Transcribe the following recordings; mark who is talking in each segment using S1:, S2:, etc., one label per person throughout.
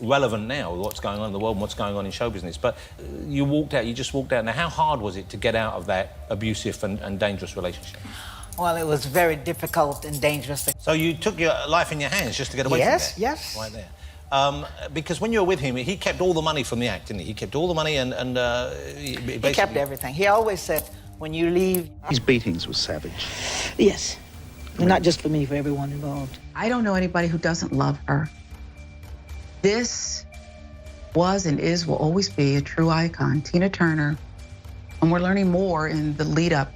S1: relevant now with what's going on in the world and what's going on in show business. But you just walked out. Now, how hard was it to get out of that abusive and dangerous relationship?
S2: Well, it was very difficult and dangerous.
S1: So you took your life in your hands just to get away from that?
S2: Yes.
S1: Right there. Because when you were with him, he kept all the money from the act, didn't he? He kept all the money and
S2: he kept everything. He always said, when you leave...
S3: His beatings were savage.
S2: Yes. Not just for me, for everyone involved.
S4: I don't know anybody who doesn't love her. This was and will always be a true icon, Tina Turner. And we're learning more in the lead up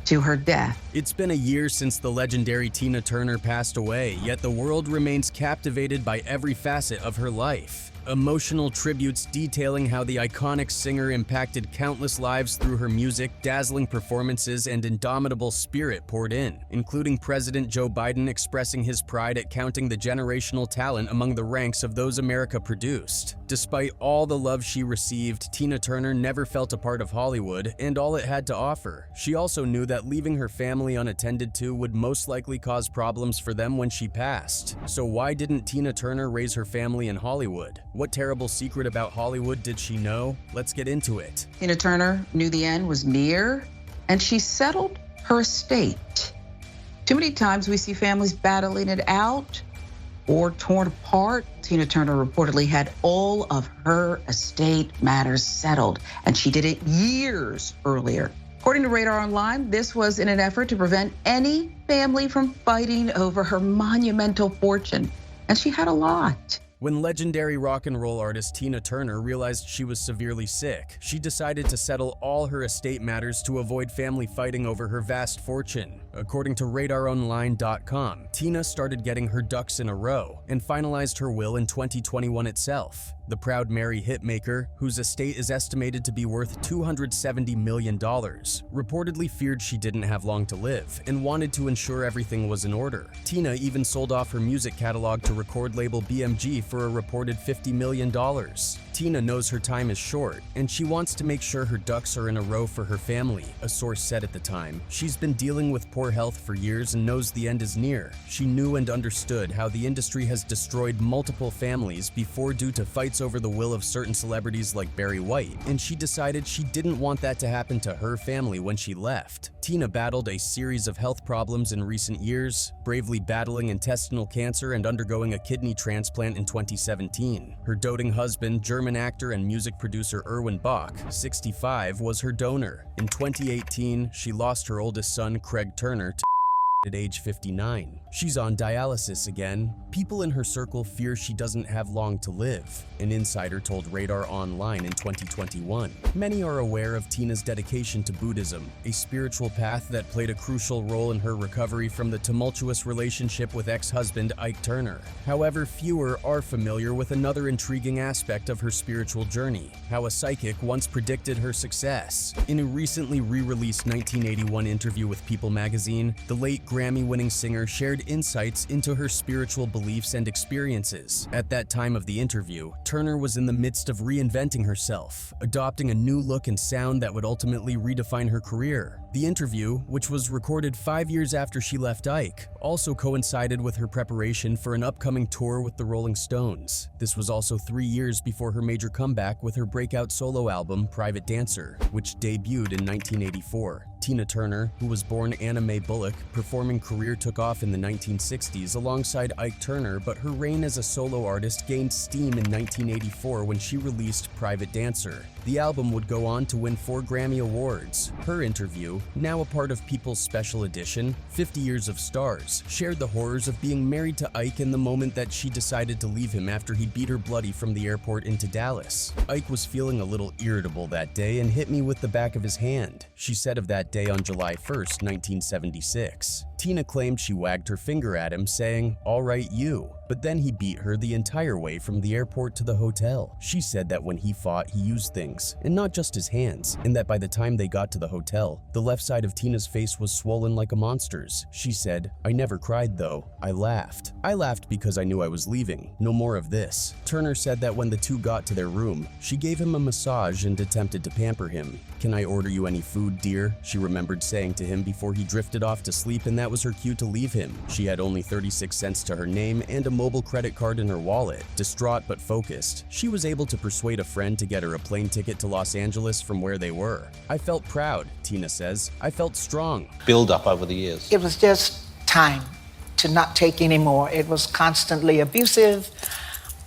S4: to her death.
S5: It's been a year since the legendary Tina Turner passed away, yet the world remains captivated by every facet of her life. Emotional tributes detailing how the iconic singer impacted countless lives through her music, dazzling performances, and indomitable spirit poured in, including President Joe Biden expressing his pride at counting the generational talent among the ranks of those America produced. Despite all the love she received, Tina Turner never felt a part of Hollywood and all it had to offer. She also knew that leaving her family unattended to would most likely cause problems for them when she passed. So why didn't Tina Turner raise her family in Hollywood? What terrible secret about Hollywood did she know? Let's get into it.
S4: Tina Turner knew the end was near, and she settled her estate. Too many times we see families battling it out or torn apart. Tina Turner reportedly had all of her estate matters settled, and she did it years earlier. According to Radar Online, this was in an effort to prevent any family from fighting over her monumental fortune, and she had a lot.
S5: When legendary rock and roll artist Tina Turner realized she was severely sick, she decided to settle all her estate matters to avoid family fighting over her vast fortune. According to RadarOnline.com, Tina started getting her ducks in a row and finalized her will in 2021 itself. The Proud Mary hitmaker, whose estate is estimated to be worth $270 million, reportedly feared she didn't have long to live and wanted to ensure everything was in order. Tina even sold off her music catalog to record label BMG for a reported $50 million. Tina knows her time is short, and she wants to make sure her ducks are in a row for her family, a source said at the time. She's been dealing with poor health for years and knows the end is near. She knew and understood how the industry has destroyed multiple families before due to fights over the will of certain celebrities like Barry White, and she decided she didn't want that to happen to her family when she left. Tina battled a series of health problems in recent years, bravely battling intestinal cancer and undergoing a kidney transplant in 2017. Her doting husband, German actor and music producer Erwin Bach, 65, was her donor. In 2018, she lost her oldest son, Craig Turner, to at age 59. She's on dialysis again. People in her circle fear she doesn't have long to live, an insider told Radar Online in 2021. Many are aware of Tina's dedication to Buddhism, a spiritual path that played a crucial role in her recovery from the tumultuous relationship with ex-husband Ike Turner. However, fewer are familiar with another intriguing aspect of her spiritual journey, how a psychic once predicted her success. In a recently re-released 1981 interview with People magazine, the late Grammy-winning singer shared insights into her spiritual beliefs and experiences. At that time of the interview, Turner was in the midst of reinventing herself, adopting a new look and sound that would ultimately redefine her career. The interview, which was recorded 5 years after she left Ike, also coincided with her preparation for an upcoming tour with the Rolling Stones. This was also 3 years before her major comeback with her breakout solo album, Private Dancer, which debuted in 1984. Tina Turner, who was born Anna Mae Bullock, performing career took off in the 1960s alongside Ike Turner, but her reign as a solo artist gained steam in 1984 when she released Private Dancer. The album would go on to win 4 Grammy Awards. Her interview, now a part of People's Special Edition, 50 Years of Stars, shared the horrors of being married to Ike and the moment that she decided to leave him after he beat her bloody from the airport into Dallas. Ike was feeling a little irritable that day and hit me with the back of his hand, she said of that day on July 1st, 1976. Tina claimed she wagged her finger at him, saying, "All right, you." But then he beat her the entire way from the airport to the hotel. She said that when he fought, he used things, and not just his hands, and that by the time they got to the hotel, the left side of Tina's face was swollen like a monster's. She said, "I never cried though. I laughed. I laughed because I knew I was leaving. No more of this." Turner said that when the two got to their room, she gave him a massage and attempted to pamper him. "Can I order you any food, dear?" she remembered saying to him before he drifted off to sleep, and that that was her cue to leave him. She had only 36 cents to her name and a mobile credit card in her wallet. Distraught but focused, she was able to persuade a friend to get her a plane ticket to Los Angeles from where they were. I felt proud, Tina says. I felt strong.
S1: Build up over the years.
S2: It was just time to not take anymore. It was constantly abusive,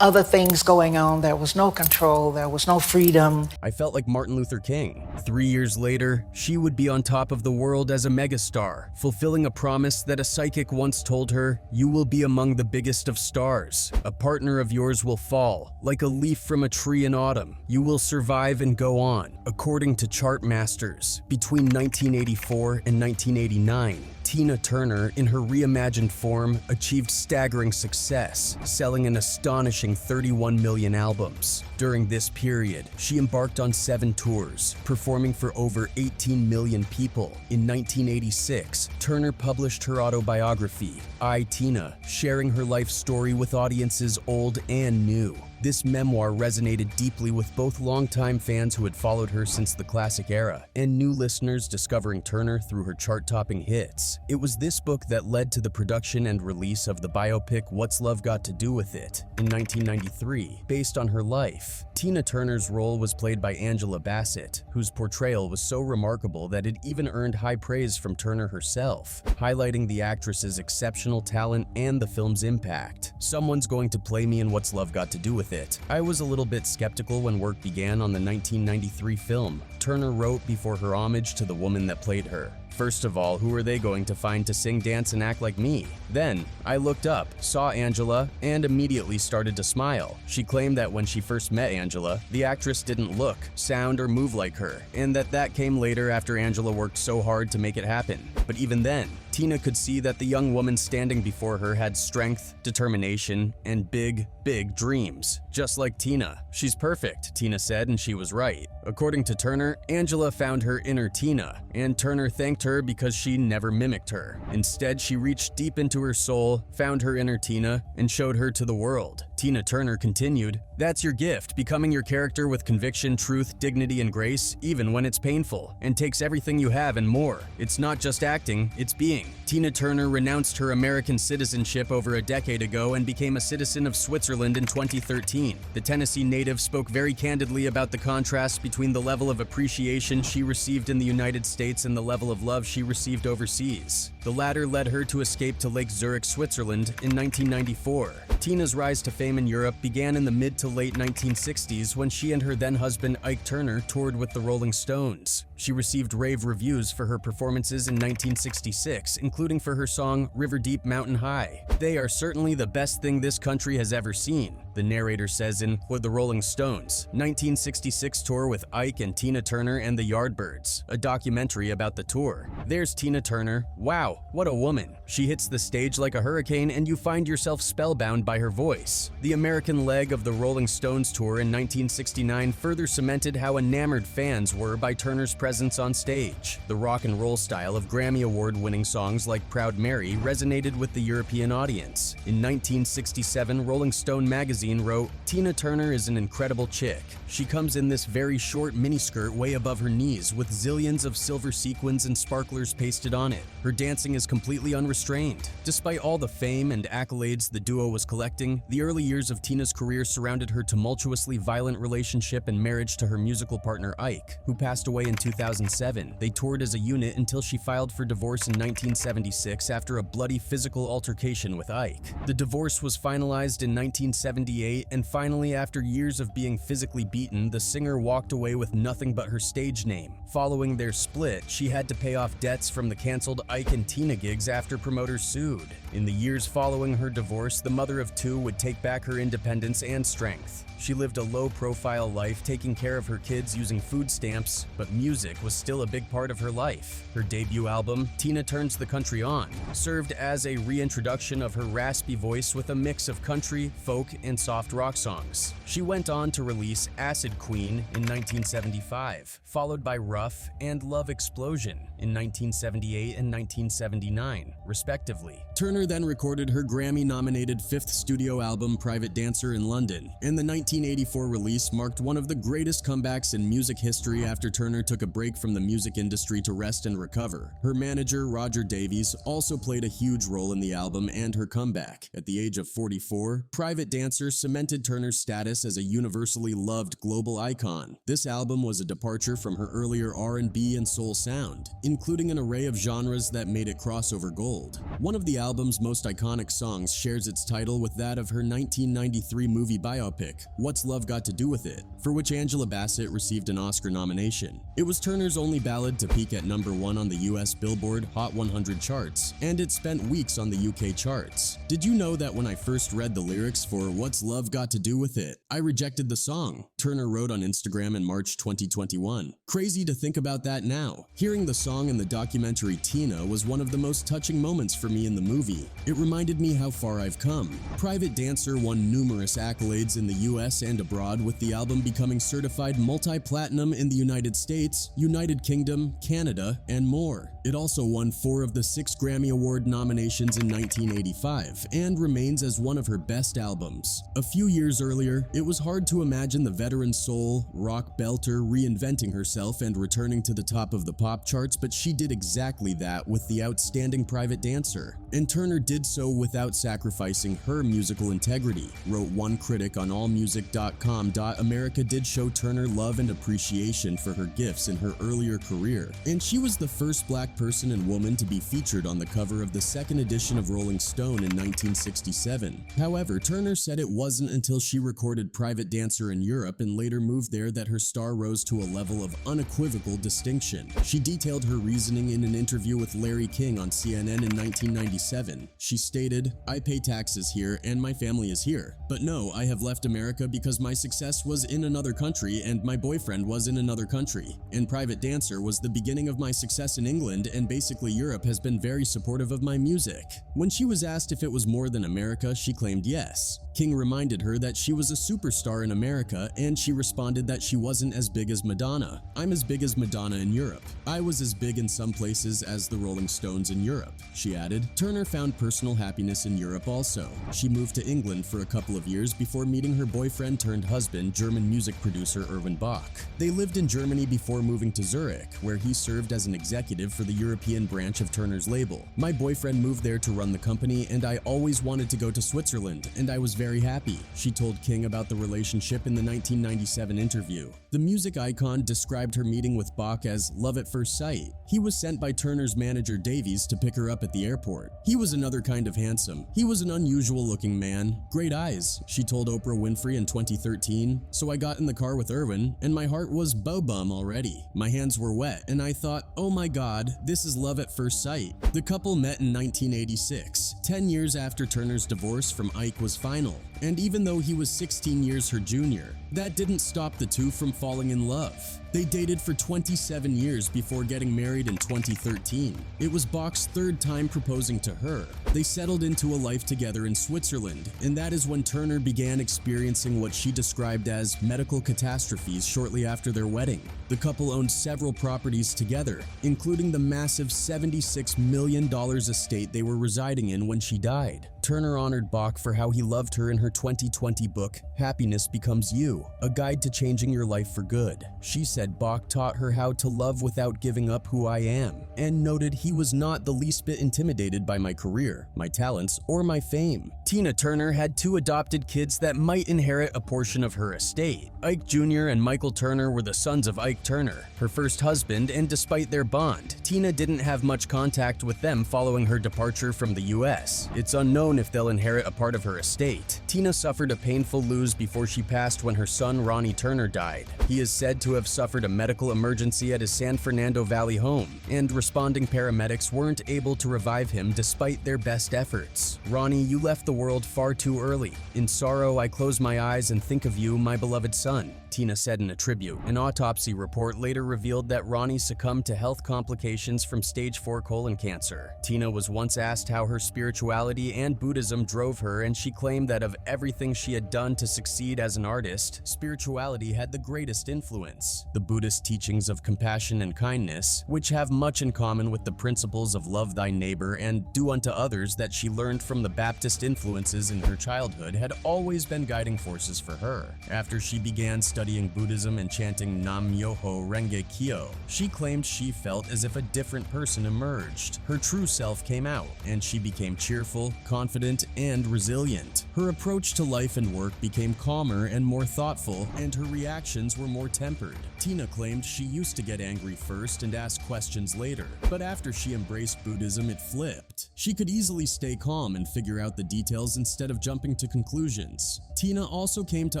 S2: other things going on. There was no control, there was no freedom.
S5: I felt like Martin Luther King. 3 years later, she would be on top of the world as a megastar, fulfilling a promise that a psychic once told her, "You will be among the biggest of stars. A partner of yours will fall, like a leaf from a tree in autumn. You will survive and go on." According to Chartmasters, between 1984 and 1989, Tina Turner, in her reimagined form, achieved staggering success, selling an astonishing 31 million albums. During this period, she embarked on 7 tours, performing for over 18 million people. In 1986, Turner published her autobiography, I, Tina, sharing her life story with audiences old and new. This memoir resonated deeply with both longtime fans who had followed her since the classic era and new listeners discovering Turner through her chart-topping hits. It was this book that led to the production and release of the biopic What's Love Got to Do with It in 1993, based on her life. Tina Turner's role was played by Angela Bassett, whose portrayal was so remarkable that it even earned high praise from Turner herself, highlighting the actress's exceptional talent and the film's impact. Someone's going to play me in What's Love Got to Do with It. I was a little bit skeptical when work began on the 1993 film. Turner wrote before her homage to the woman that played her. First of all, who are they going to find to sing, dance, and act like me? Then, I looked up, saw Angela, and immediately started to smile. She claimed that when she first met Angela, the actress didn't look, sound, or move like her, and that came later after Angela worked so hard to make it happen. But even then, Tina could see that the young woman standing before her had strength, determination, and big, big dreams. Just like Tina. She's perfect, Tina said, and she was right. According to Turner, Angela found her inner Tina, and Turner thanked her because she never mimicked her. Instead, she reached deep into her soul, found her inner Tina, and showed her to the world. Tina Turner continued, "That's your gift, becoming your character with conviction, truth, dignity, and grace, even when it's painful, and takes everything you have and more. It's not just acting, it's being." Tina Turner renounced her American citizenship over a decade ago and became a citizen of Switzerland in 2013. The Tennessee native spoke very candidly about the contrast between the level of appreciation she received in the United States and the level of love she received overseas. The latter led her to escape to Lake Zurich, Switzerland in 1994. Tina's rise to fame in Europe began in the mid to late 1960s when she and her then-husband Ike Turner toured with the Rolling Stones. She received rave reviews for her performances in 1966, including for her song River Deep Mountain High. "They are certainly the best thing this country has ever seen," the narrator says in With the Rolling Stones, 1966 tour with Ike and Tina Turner and the Yardbirds, a documentary about the tour. There's Tina Turner. Wow, what a woman. She hits the stage like a hurricane and you find yourself spellbound by her voice. The American leg of the Rolling Stones tour in 1969 further cemented how enamored fans were by Turner's presence on stage. The rock and roll style of Grammy Award-winning songs like Proud Mary resonated with the European audience. In 1967, Rolling Stone magazine wrote, "Tina Turner is an incredible chick. She comes in this very short miniskirt way above her knees with zillions of silver sequins and sparklers pasted on it. Her dancing is completely unrestrained." Despite all the fame and accolades the duo was collecting, the early years of Tina's career surrounded her tumultuously violent relationship and marriage to her musical partner Ike, who passed away in 2007. They toured as a unit until she filed for divorce in 1976 after a bloody physical altercation with Ike. The divorce was finalized in 1978, and finally, after years of being physically beaten, the singer walked away with nothing but her stage name. Following their split, she had to pay off debts from the canceled Ike and Tina gigs after promoters sued. In the years following her divorce, the mother of two would take back her independence and strength. She lived a low-profile life, taking care of her kids using food stamps, but music was still a big part of her life. Her debut album, Tina Turns the Country On, served as a reintroduction of her raspy voice with a mix of country, folk, and soft rock songs. She went on to release Acid Queen in 1975, followed by Rough and Love Explosion in 1978 and 1979, respectively. Turner then recorded her Grammy-nominated fifth studio album, Private Dancer, in London, and the 1984 release marked one of the greatest comebacks in music history after Turner took a break from the music industry to rest and recover. Her manager, Roger Davies, also played a huge role in the album and her comeback. At the age of 44, Private Dancer cemented Turner's status as a universally loved global icon. This album was a departure from her earlier R&B and soul sound, including an array of genres that made it crossover gold. One of the album's most iconic songs shares its title with that of her 1993 movie biopic, What's Love Got to Do With It?, for which Angela Bassett received an Oscar nomination. It was Turner's only ballad to peak at #1 on the US Billboard Hot 100 charts, and it spent weeks on the UK charts. Did you know that when I first read the lyrics for What's Love Got to Do With It?, I rejected the song? Turner wrote on Instagram in March 2021. Crazy to think about that now. Hearing the song in the documentary Tina was one of the most touching moments for me in the movie. It reminded me how far I've come. Private Dancer won numerous accolades in the US and abroad, with the album becoming certified multi-platinum in the United States, United Kingdom, Canada, and more. It also won 4 of the 6 Grammy Award nominations in 1985 and remains as one of her best albums. A few years earlier, it was hard to imagine the veteran soul, rock belter reinventing herself and returning to the top of the pop charts, but she did exactly that with the outstanding Private Dancer. And Turner did so without sacrificing her musical integrity, wrote one critic on allmusic.com. America did show Turner love and appreciation for her gifts in her earlier career, and she was the first black person and woman to be featured on the cover of the second edition of Rolling Stone in 1967. However, Turner said it wasn't until she recorded Private Dancer in Europe and later moved there that her star rose to a level of unequivocal distinction. She detailed her reasoning in an interview with Larry King on CNN in 1997. She stated, "I pay taxes here and my family is here. But no, I have left America because my success was in another country and my boyfriend was in another country. And Private Dancer was the beginning of my success in England, and basically Europe has been very supportive of my music." When she was asked if it was more than America, she claimed yes. King reminded her that she was a superstar in America, and she responded that she wasn't as big as Madonna. "I'm as big as Madonna in Europe. I was as big in some places as the Rolling Stones in Europe," she added. Turner found personal happiness in Europe also. She moved to England for a couple of years before meeting her boyfriend turned husband, German music producer Erwin Bach. They lived in Germany before moving to Zurich, where he served as an executive for the European branch of Turner's label. "My boyfriend moved there to run the company, and I always wanted to go to Switzerland, and I was very happy," she told King about the relationship in the 1997 interview. The music icon described her meeting with Bach as love at first sight. He was sent by Turner's manager Davies to pick her up at the airport. "He was another kind of handsome. He was an unusual looking man. Great eyes," she told Oprah Winfrey in 2013. "So I got in the car with Erwin, and my heart was bo-bum already. My hands were wet, and I thought, oh my god, this is love at first sight." The couple met in 1986, 10 years after Turner's divorce from Ike was final. And even though he was 16 years her junior, that didn't stop the two from falling in love. They dated for 27 years before getting married in 2013. It was Bach's third time proposing to her. They settled into a life together in Switzerland, and that is when Turner began experiencing what she described as medical catastrophes shortly after their wedding. The couple owned several properties together, including the massive $76 million estate they were residing in when she died. Turner honored Bach for how he loved her in her 2020 book, Happiness Becomes You, a guide to changing your life for good. She said Bach taught her how to love without giving up who I am, and noted he was not the least bit intimidated by my career, my talents, or my fame. Tina Turner had 2 adopted kids that might inherit a portion of her estate. Ike Jr. and Michael Turner were the sons of Ike Turner, her first husband, and despite their bond, Tina didn't have much contact with them following her departure from the US. It's unknown if they'll inherit a part of her estate. Tina suffered a painful lose before she passed when her son Ronnie Turner died. He is said to have suffered a medical emergency at his San Fernando Valley home, and responding paramedics weren't able to revive him despite their best efforts. "Ronnie, you left the world far too early. In sorrow, I close my eyes and think of you, my beloved son," Tina said in a tribute. An autopsy report later revealed that Ronnie succumbed to health complications from stage 4 colon cancer. Tina was once asked how her spirituality and Buddhism drove her, and she claimed that of everything she had done to succeed as an artist, Buddhist, spirituality had the greatest influence. The Buddhist teachings of compassion and kindness, which have much in common with the principles of love thy neighbor and do unto others that she learned from the Baptist influences in her childhood, had always been guiding forces for her. After she began studying Buddhism and chanting Nam Myoho Renge Kyo, she claimed she felt as if a different person emerged. Her true self came out, and she became cheerful, confident, and resilient. Her approach to life and work became calmer and more thoughtful, and her reactions were more tempered. Tina claimed she used to get angry first and ask questions later, but after she embraced Buddhism, it flipped. She could easily stay calm and figure out the details instead of jumping to conclusions. Tina also came to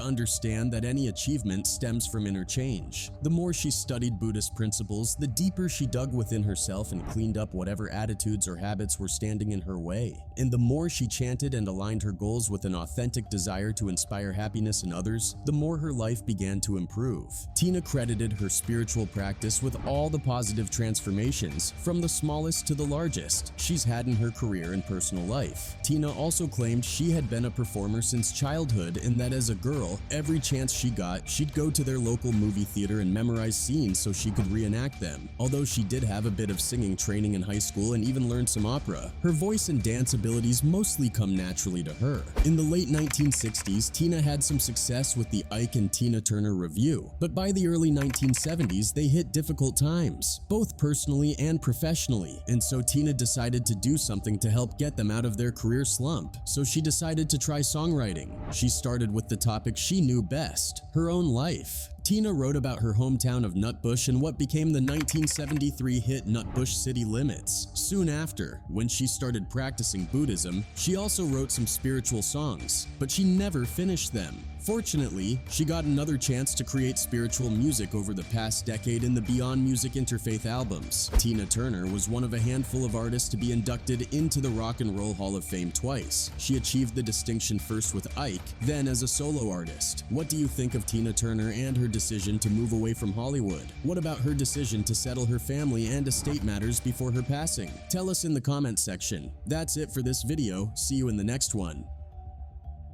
S5: understand that any achievement stems from inner change. The more she studied Buddhist principles, the deeper she dug within herself and cleaned up whatever attitudes or habits were standing in her way. And the more she chanted and aligned her goals with an authentic desire to inspire happiness in others, the more her life began to improve. Tina credited her spiritual practice with all the positive transformations, from the smallest to the largest, she's had in her career and personal life. Tina also claimed she had been a performer since childhood, and that as a girl, every chance she got, she'd go to their local movie theater and memorize scenes so she could reenact them. Although she did have a bit of singing training in high school and even learned some opera, her voice and dance abilities mostly come naturally to her. In the late 1960s, Tina had some success with the Ike and Tina Turner Revue, but by the early 1970s, they hit difficult times, both personally and professionally, and so Tina decided to do something to help get them out of their career slump. So she decided to try songwriting. She started with the topic she knew best, her own life. Tina wrote about her hometown of Nutbush and what became the 1973 hit Nutbush City Limits. Soon after, when she started practicing Buddhism, she also wrote some spiritual songs, but she never finished them. Fortunately, she got another chance to create spiritual music over the past decade in the Beyond Music Interfaith albums. Tina Turner was one of a handful of artists to be inducted into the Rock and Roll Hall of Fame twice. She achieved the distinction first with Ike, then as a solo artist. What do you think of Tina Turner and her decision to move away from Hollywood? What about her decision to settle her family and estate matters before her passing? Tell us in the comments section. That's it for this video. See you in the next one.